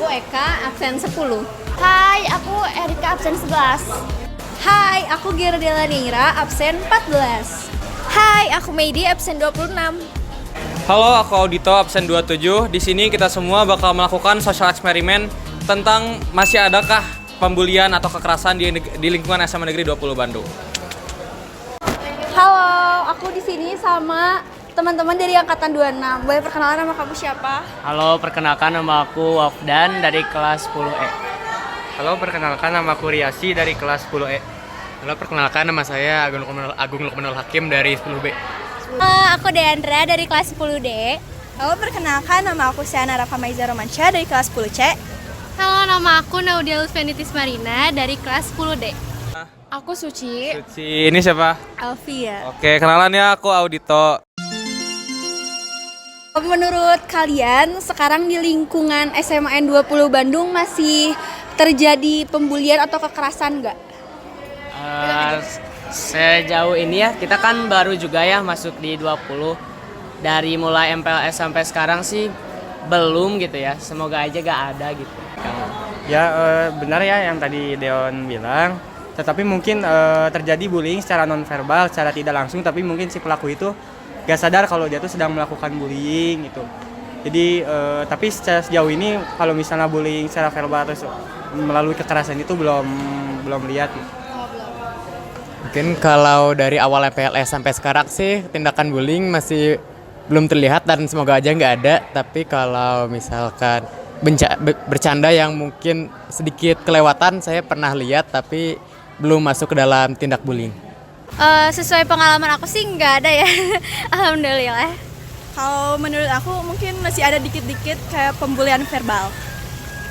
Aku Eka, absen 10. Hai, aku Erika absen 11. Hai, aku Girdela Nira, absen 14. Hai, aku Meidi absen 26. Halo, aku Audito absen 27. Di sini kita semua bakal melakukan social eksperimen tentang masih adakah pembulian atau kekerasan di lingkungan SMA Negeri 20 Bandung. Halo, aku di sini sama teman-teman dari angkatan 26. Boleh perkenalan nama kamu siapa? Halo, perkenalkan nama aku Wafdan dari kelas 10E. Halo, perkenalkan nama aku Riasi dari kelas 10E. Halo, perkenalkan nama saya Agung Lukmanul Hakim dari 10B. Aku Deandra dari kelas 10D. Halo, perkenalkan nama aku Siana Rafa Maiza Romansyah dari kelas 10C. Halo, nama aku Naudia Lutfenitis Marina dari kelas 10D. Aku Suci. Suci, ini siapa? Alfia. Oke, kenalan ya, aku Audito. Menurut kalian, sekarang di lingkungan SMAN 20 Bandung masih terjadi pembulian atau kekerasan nggak? Sejauh ini ya, kita kan baru juga ya masuk di 20. Dari mulai MPLS sampai sekarang sih belum gitu ya. Semoga aja gak ada gitu. Ya, benar ya yang tadi Deon bilang. Tetapi mungkin terjadi bullying secara nonverbal, secara tidak langsung. Tapi mungkin si pelaku itu gak sadar kalau dia tuh sedang melakukan bullying gitu. Jadi, tapi sejauh ini kalau misalnya bullying secara verbal atau melalui kekerasan itu belum lihat gitu. Mungkin kalau dari awal MPLS sampai sekarang sih tindakan bullying masih belum terlihat dan semoga aja nggak ada. Tapi kalau misalkan bercanda yang mungkin sedikit kelewatan saya pernah lihat tapi belum masuk ke dalam tindak bullying. Sesuai pengalaman aku sih nggak ada ya. Alhamdulillah. Kalau menurut aku mungkin masih ada dikit-dikit kayak pembulian verbal.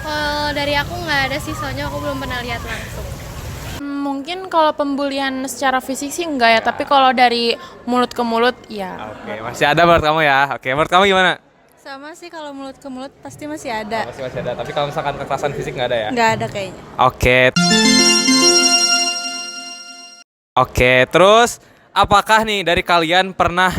Kalau dari aku nggak ada sih, soalnya aku belum pernah lihat langsung. Mungkin kalau pembulian secara fisik sih enggak ya, tapi kalau dari mulut ke mulut ya. Oke, masih ada menurut kamu ya. Oke, menurut kamu gimana? Sama sih, kalau mulut ke mulut pasti masih ada. Masih ada, tapi kalau misalkan kekerasan fisik nggak ada ya? Nggak ada kayaknya. Oke, terus apakah nih dari kalian pernah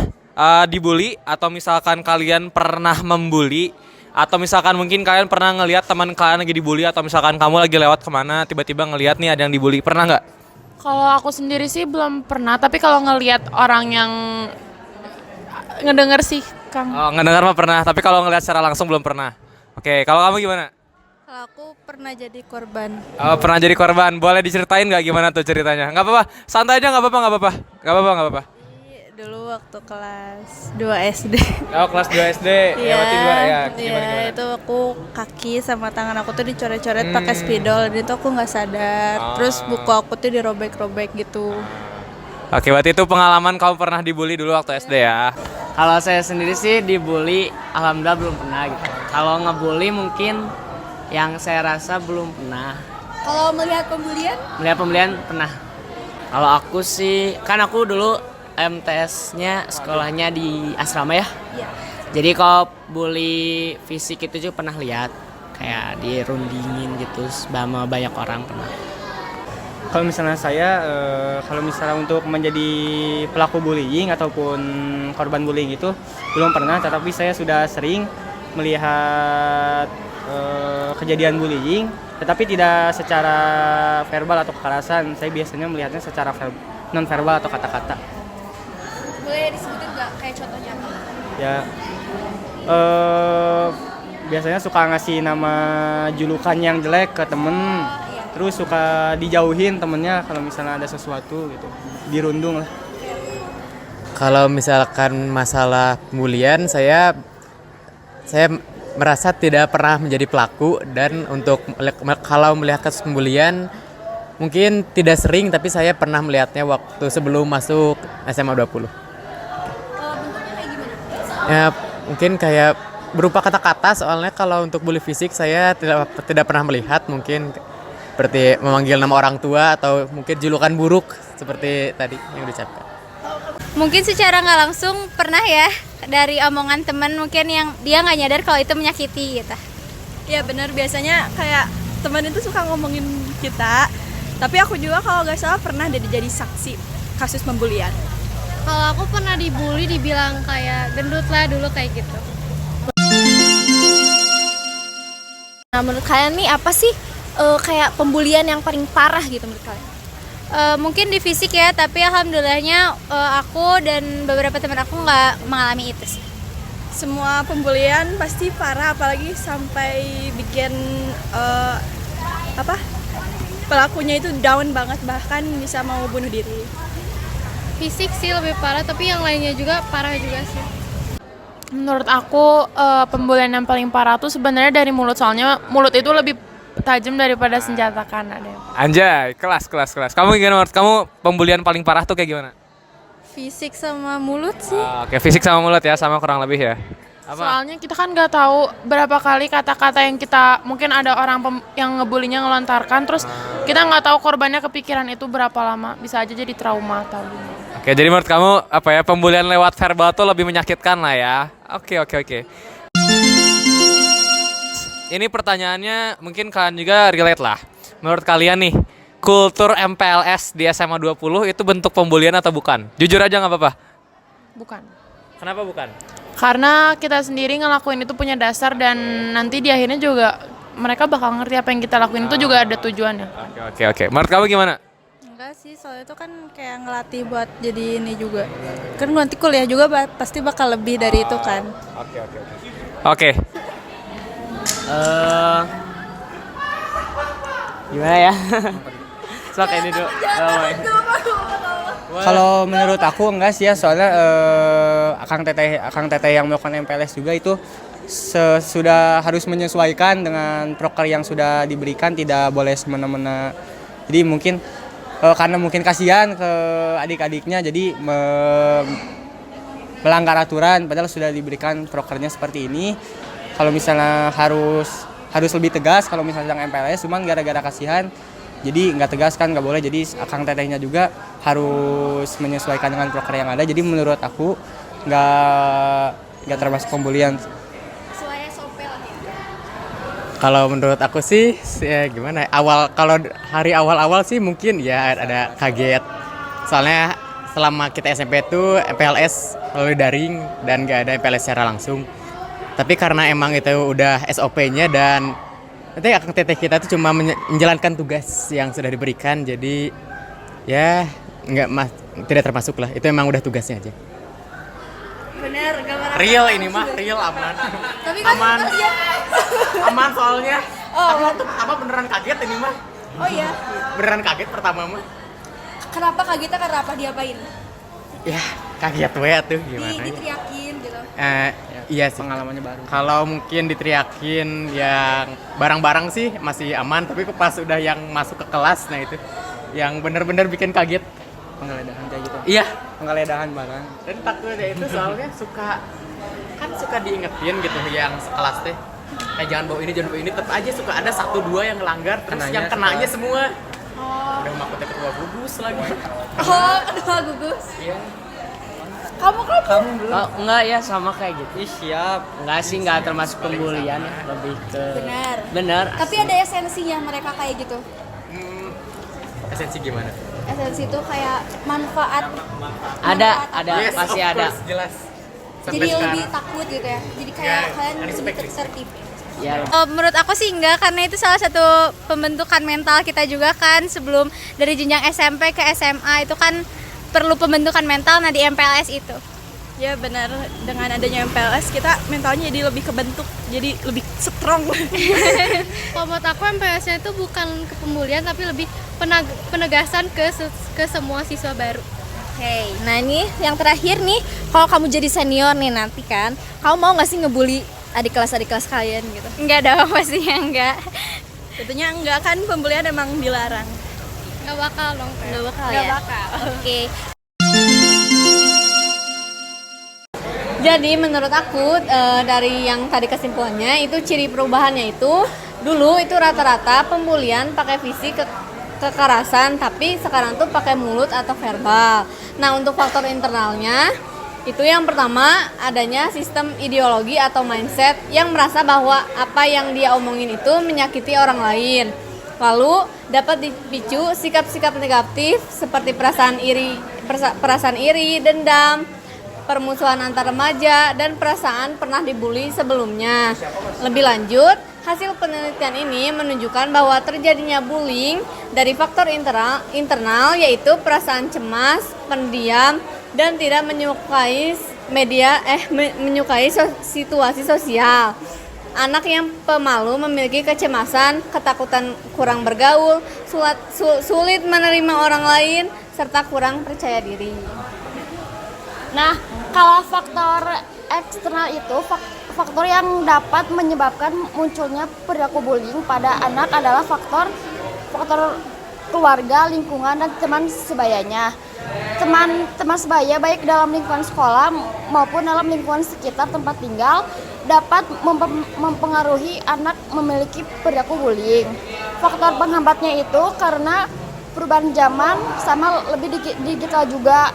dibully atau misalkan kalian pernah membuli atau misalkan mungkin kalian pernah ngelihat teman kalian lagi dibully atau misalkan kamu lagi lewat kemana tiba-tiba ngelihat nih ada yang dibully, pernah nggak? Kalau aku sendiri sih belum pernah, tapi kalau ngelihat orang yang ngedenger sih, Kang. Oh, ngedengar mah pernah, tapi kalau ngelihat secara langsung belum pernah. Oke, kalau kamu gimana? Kalau aku pernah jadi korban. Oh, pernah jadi korban, boleh diceritain nggak gimana tuh ceritanya? Nggak apa-apa, santai aja, nggak apa-apa. Dulu waktu kelas 2 SD. Oh, kelas 2 SD. Ya, berarti gimana ya? Gimana? Itu aku kaki sama tangan aku tuh dicoret-coret pakai spidol, dan itu aku nggak sadar. Terus buku aku tuh dirobek-robek gitu. Oke, berarti itu pengalaman kamu pernah dibully dulu waktu SD ya? Kalau saya sendiri sih dibully, alhamdulillah belum pernah gitu. Kalau ngebully mungkin yang saya rasa belum pernah. Kalau melihat pembulian? Melihat pembelian pernah. Kalau aku sih, kan aku dulu MTS-nya sekolahnya di asrama ya. Iya. Jadi kalau bully fisik itu juga pernah lihat, kayak dirundingin gitu sama banyak orang pernah. Kalau misalnya saya, kalau misalnya untuk menjadi pelaku bullying ataupun korban bullying itu belum pernah, tetapi saya sudah sering melihat kejadian bullying, tetapi tidak secara verbal atau kekerasan. Saya biasanya melihatnya secara non-verbal atau kata-kata. Boleh disebutin nggak kayak contohnya apa? Ya, biasanya suka ngasih nama julukan yang jelek ke temen. Terus suka dijauhin temennya kalau misalnya ada sesuatu gitu, dirundung lah. Kalau misalkan masalah pembulian saya merasa tidak pernah menjadi pelaku dan untuk kalau melihat kasus pembulian mungkin tidak sering, tapi saya pernah melihatnya waktu sebelum masuk SMA 20. Bentuknya kayak gimana? Ya, mungkin kayak berupa kata-kata, soalnya kalau untuk bully fisik saya tidak pernah melihat, mungkin seperti memanggil nama orang tua atau mungkin julukan buruk seperti tadi yang diucapkan. Mungkin secara nggak langsung pernah ya, dari omongan teman mungkin yang dia nggak nyadar kalau itu menyakiti gitu. Iya benar, biasanya kayak teman itu suka ngomongin kita. Tapi aku juga kalau nggak salah pernah jadi saksi kasus pembulian. Kalau aku pernah dibully, dibilang kayak gendut lah dulu kayak gitu. Nah, menurut kalian nih apa sih kayak pembulian yang paling parah gitu menurut kalian? Mungkin di fisik ya, tapi alhamdulillahnya aku dan beberapa teman aku nggak mengalami itu sih. Semua pembulian pasti parah, apalagi sampai bikin pelakunya itu down banget, bahkan bisa mau bunuh diri. Fisik sih lebih parah, tapi yang lainnya juga parah juga sih. Menurut aku pembulian yang paling parah tuh sebenarnya dari mulut, soalnya mulut itu lebih tajam daripada senjata kan ada. Anjay, kelas. Kamu gimana menurut kamu pembulian paling parah tuh kayak gimana? Fisik sama mulut sih. Oke, fisik sama mulut ya, sama kurang lebih ya. Soalnya kita kan nggak tahu berapa kali kata-kata yang kita mungkin ada orang yang ngebulinya ngelontarkan, terus kita nggak tahu korbannya kepikiran itu berapa lama, bisa aja jadi trauma atau gimana. Oke, jadi menurut kamu pembulian lewat verbal tuh lebih menyakitkan lah ya. Oke. Ini pertanyaannya mungkin kalian juga relate lah. Menurut kalian nih, kultur MPLS di SMA 20 itu bentuk pembulian atau bukan? Jujur aja nggak apa-apa. Bukan. Kenapa bukan? Karena kita sendiri ngelakuin itu punya dasar, dan nanti di akhirnya juga mereka bakal ngerti apa yang kita lakuin itu juga ada tujuannya. Oke. Menurut kamu gimana? Enggak sih, soalnya itu kan kayak ngelatih buat jadi ini juga. Kan nanti kuliah juga pasti bakal lebih dari itu kan. Oke. Gimana ya? Sok ini dulu. Kalau menurut aku enggak sih ya, soalnya Akang Teteh yang melakukan MPLS juga itu sudah harus menyesuaikan dengan proker yang sudah diberikan, tidak boleh semena-mena. Jadi mungkin karena mungkin kasihan ke adik-adiknya, jadi melanggar aturan padahal sudah diberikan prokernya seperti ini. Kalau misalnya harus lebih tegas kalau misalnya yang MPLS, cuman gara-gara kasihan jadi nggak tegas kan, nggak boleh. Jadi Akang Tetehnya juga harus menyesuaikan dengan proker yang ada. Jadi menurut aku nggak termasuk pembulian. Kalau menurut aku sih ya gimana? Kalau hari awal sih mungkin ya ada kaget. Soalnya selama kita SMP tuh MPLS selalu daring dan nggak ada MPLS secara langsung. Tapi karena emang itu udah SOP-nya dan nanti Akang Teteh kita tuh cuma menjalankan tugas yang sudah diberikan, jadi ya tidak termasuk lah. Itu emang udah tugasnya aja. Bener, gambaran. Real ini mah, real aman. Tapi kan Aman soalnya. Tapi waktu pertama beneran kaget ini mah. Oh iya. Beneran kaget pertama mah. Kenapa kagetnya karena apa, diapain? Ya kaget we tuh gimana? Diteriakin gitu. Iya sih. Pengalamannya baru. Kalau mungkin diteriakin yang barang-barang sih masih aman, tapi pas udah yang masuk ke kelas, nah itu yang bener-bener bikin kaget. Penggeledahan kayak gitu. Iya, Penggeledahan barang. dan takutnya itu soalnya suka diingetin gitu yang sekelas teh. Jangan bawa ini, tetap aja suka ada 1-2 yang ngelanggar, terus Kenanya yang kenanya semua. Udah makutnya ketua gugus lagi. Oh, kedua gugus. Iya. Kamu Belum? Oh, enggak ya, sama kayak gitu. Ih, siap. Enggak sih, enggak termasuk pembulian ya, lebih ke benar. Bener. Tapi ada esensinya mereka kayak gitu. Esensi gimana? Esensi itu kayak manfaat. Ada, Yes, pasti of ada. course, jelas. Jadi lebih takut gitu ya. Jadi kayak kalian lebih tertib. Ya, Menurut aku sih enggak, karena itu salah satu pembentukan mental kita juga kan. Sebelum dari jenjang SMP ke SMA itu kan perlu pembentukan mental, nah di MPLS itu. Ya benar, dengan adanya MPLS kita mentalnya jadi lebih kebentuk, jadi lebih strong. Kalau menurut aku MPLS-nya itu bukan kepembulian, tapi lebih penegasan ke semua siswa baru. Oke, nah ini yang terakhir nih, kalau kamu jadi senior nih nanti kan, kamu mau nggak sih ngebully adik kelas kalian gitu? Enggak dong, pastinya enggak. Tentunya enggak, kan pembulian emang dilarang. Nggak bakal dong. Nggak bakal Nggak ya? bakal. Oke. Jadi menurut aku dari yang tadi kesimpulannya itu ciri perubahannya itu dulu itu rata-rata pembulian pakai fisik kekerasan, tapi sekarang tuh pakai mulut atau verbal. Nah untuk faktor internalnya itu yang pertama adanya sistem ideologi atau mindset yang merasa bahwa apa yang dia omongin itu menyakiti orang lain. Lalu dapat dipicu sikap-sikap negatif seperti perasaan iri, dendam, permusuhan antar remaja, dan perasaan pernah dibully sebelumnya. Lebih lanjut, hasil penelitian ini menunjukkan bahwa terjadinya bullying dari faktor internal yaitu perasaan cemas, pendiam, dan tidak menyukai situasi sosial. Anak yang pemalu memiliki kecemasan, ketakutan kurang bergaul, sulit menerima orang lain, serta kurang percaya diri. Nah, kalau faktor eksternal itu faktor yang dapat menyebabkan munculnya perilaku bullying pada anak adalah faktor keluarga, lingkungan, dan teman sebayanya. Teman sebaya baik dalam lingkungan sekolah maupun dalam lingkungan sekitar tempat tinggal dapat mempengaruhi anak memiliki perilaku bullying. Faktor penghambatnya itu karena perubahan zaman sama lebih digital juga.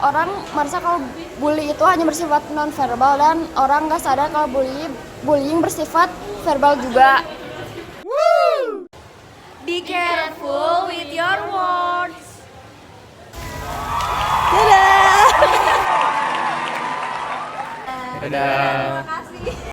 Orang merasa kalau bully itu hanya bersifat non-verbal dan orang nggak sadar kalau bullying bersifat verbal juga. Be careful with your words. Dadah. Dadah. Terima kasih.